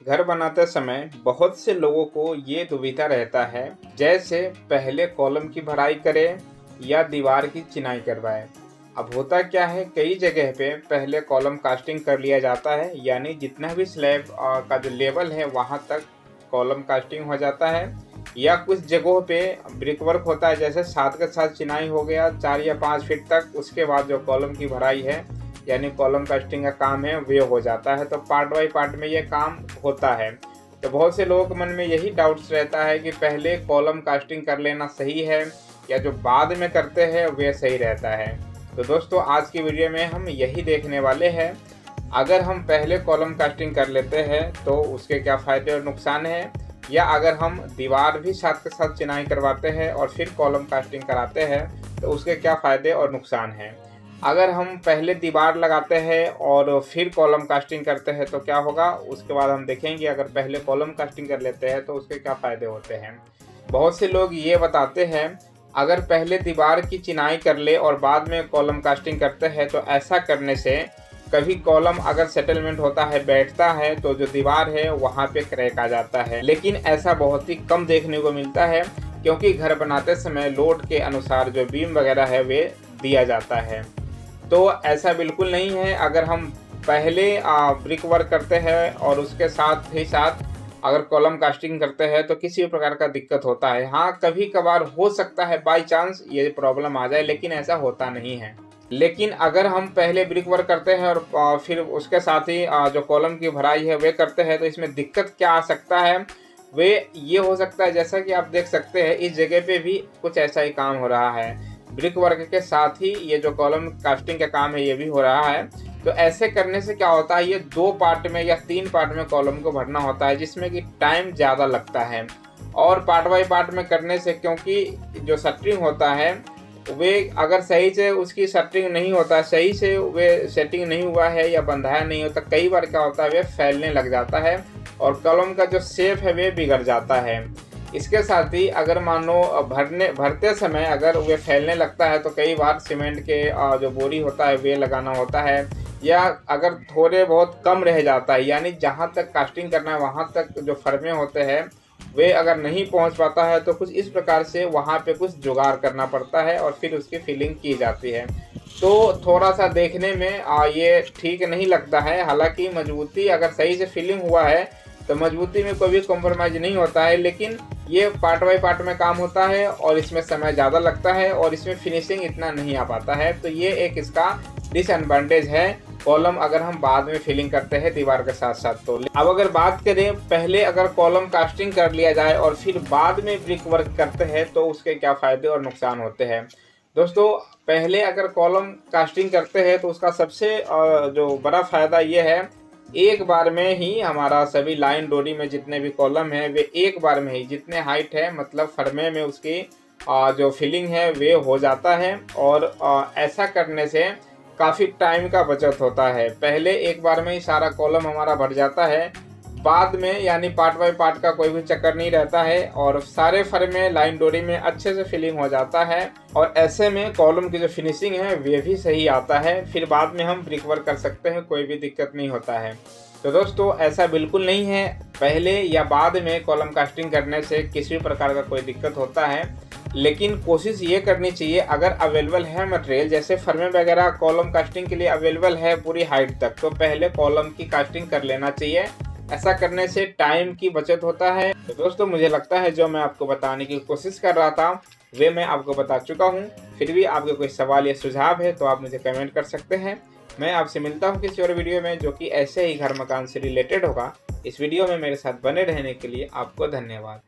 घर बनाते समय बहुत से लोगों को ये दुविधा रहता है, जैसे पहले कॉलम की भराई करें या दीवार की चिनाई करवाएं। अब होता क्या है, कई जगह पे पहले कॉलम कास्टिंग कर लिया जाता है, यानी जितना भी स्लैब का जो लेवल है वहां तक कॉलम कास्टिंग हो जाता है। या कुछ जगहों पे ब्रिक वर्क होता है, जैसे साथ के साथ चिनाई हो गया 4 या 5 फीट तक, उसके बाद जो कॉलम की भराई है यानी कॉलम कास्टिंग का काम है वे हो जाता है। तो पार्ट बाई पार्ट में ये काम होता है। तो बहुत से लोगों के मन में यही डाउट्स रहता है कि पहले कॉलम कास्टिंग कर लेना सही है या जो बाद में करते हैं वे सही रहता है। तो दोस्तों, आज की वीडियो में हम यही देखने वाले हैं, अगर हम पहले कॉलम कास्टिंग कर लेते हैं तो उसके क्या फ़ायदे और नुकसान हैं, या अगर हम दीवार भी साथ के साथ चिनाई करवाते हैं और फिर कॉलम कास्टिंग कराते हैं तो उसके क्या फ़ायदे और नुकसान हैं। अगर हम पहले दीवार लगाते हैं और फिर कॉलम कास्टिंग करते हैं तो क्या होगा, उसके बाद हम देखेंगे। अगर पहले कॉलम कास्टिंग कर लेते हैं तो उसके क्या फ़ायदे होते हैं। बहुत से लोग ये बताते हैं, अगर पहले दीवार की चिनाई कर ले और बाद में कॉलम कास्टिंग करते हैं तो ऐसा करने से कभी कॉलम अगर सेटलमेंट होता है, बैठता है, तो जो दीवार है वहाँ पे क्रैक आ जाता है। लेकिन ऐसा बहुत ही कम देखने को मिलता है, क्योंकि घर बनाते समय लोड के अनुसार जो बीम वगैरह है वे दिया जाता है। तो ऐसा बिल्कुल नहीं है। अगर हम पहले ब्रिक वर्क करते हैं और उसके साथ ही साथ अगर कॉलम कास्टिंग करते हैं तो किसी भी प्रकार का दिक्कत होता है। हाँ, कभी कभार हो सकता है बाई चांस ये प्रॉब्लम आ जाए, लेकिन ऐसा होता नहीं है। लेकिन अगर हम पहले ब्रिक वर्क करते हैं और फिर उसके साथ ही जो कॉलम की भराई है वे करते हैं तो इसमें दिक्कत क्या आ सकता है, वे ये हो सकता है, जैसा कि आप देख सकते हैं इस जगह पे भी कुछ ऐसा ही काम हो रहा है। ब्रिक वर्क के साथ ही ये जो कॉलम कास्टिंग का काम है ये भी हो रहा है। तो ऐसे करने से क्या होता है, ये 2 पार्ट में या 3 पार्ट में कॉलम को भरना होता है, जिसमें कि टाइम ज़्यादा लगता है। और पार्ट बाई पार्ट में करने से, क्योंकि जो शटरिंग होता है वे अगर सही से उसकी शटरिंग नहीं होता, सही से वे सेटिंग नहीं हुआ है या बंधाया नहीं होता, कई बार क्या होता है वे फैलने लग जाता है और कॉलम का जो शेप है वे बिगड़ जाता है। इसके साथ ही अगर मान लो भरते समय अगर वे फैलने लगता है तो कई बार सीमेंट के जो बोरी होता है वे लगाना होता है, या अगर थोड़े बहुत कम रह जाता है, यानी जहाँ तक कास्टिंग करना है वहाँ तक जो फर्मे होते हैं वे अगर नहीं पहुँच पाता है तो कुछ इस प्रकार से वहाँ पे कुछ जुगाड़ करना पड़ता है और फिर उसकी फिलिंग की जाती है। तो थोड़ा सा देखने में ये ठीक नहीं लगता है। हालांकि मजबूती अगर सही से फिलिंग हुआ है तो मजबूती में कोई भी कॉम्प्रोमाइज़ नहीं होता है, लेकिन ये पार्ट बाई पार्ट में काम होता है और इसमें समय ज़्यादा लगता है और इसमें फिनिशिंग इतना नहीं आ पाता है। तो ये एक इसका डिसएडवांटेज है, कॉलम अगर हम बाद में फिलिंग करते हैं दीवार के साथ साथ। तो अब अगर बात करें, पहले अगर कॉलम कास्टिंग कर लिया जाए और फिर बाद में ब्रिक वर्क करते हैं तो उसके क्या फ़ायदे और नुकसान होते हैं। दोस्तों, पहले अगर कॉलम कास्टिंग करते हैं तो उसका सबसे जो बड़ा फ़ायदा ये है, एक बार में ही हमारा सभी लाइन डोरी में जितने भी कॉलम हैं वे एक बार में ही जितने हाइट है, मतलब फर्मे में उसकी जो फिलिंग है वे हो जाता है। और ऐसा करने से काफ़ी टाइम का बचत होता है। पहले एक बार में ही सारा कॉलम हमारा भर जाता है, बाद में यानी पार्ट बाय पार्ट का कोई भी चक्कर नहीं रहता है और सारे फर्मे लाइन डोरी में अच्छे से फिलिंग हो जाता है और ऐसे में कॉलम की जो फिनिशिंग है वे भी सही आता है। फिर बाद में हम ब्रिक वर्क कर सकते हैं, कोई भी दिक्कत नहीं होता है। तो दोस्तों, ऐसा बिल्कुल नहीं है पहले या बाद में कॉलम कास्टिंग करने से किसी भी प्रकार का कोई दिक्कत होता है। लेकिन कोशिश ये करनी चाहिए, अगर अवेलेबल है मटेरियल, जैसे फर्मे वगैरह कॉलम कास्टिंग के लिए अवेलेबल है पूरी हाइट तक, तो पहले कॉलम की कास्टिंग कर लेना चाहिए। ऐसा करने से टाइम की बचत होता है। तो दोस्तों, मुझे लगता है जो मैं आपको बताने की कोशिश कर रहा था वे मैं आपको बता चुका हूँ। फिर भी आपके कोई सवाल या सुझाव है तो आप मुझे कमेंट कर सकते हैं। मैं आपसे मिलता हूँ किसी और वीडियो में जो कि ऐसे ही घर मकान से रिलेटेड होगा। इस वीडियो में मेरे साथ बने रहने के लिए आपको धन्यवाद।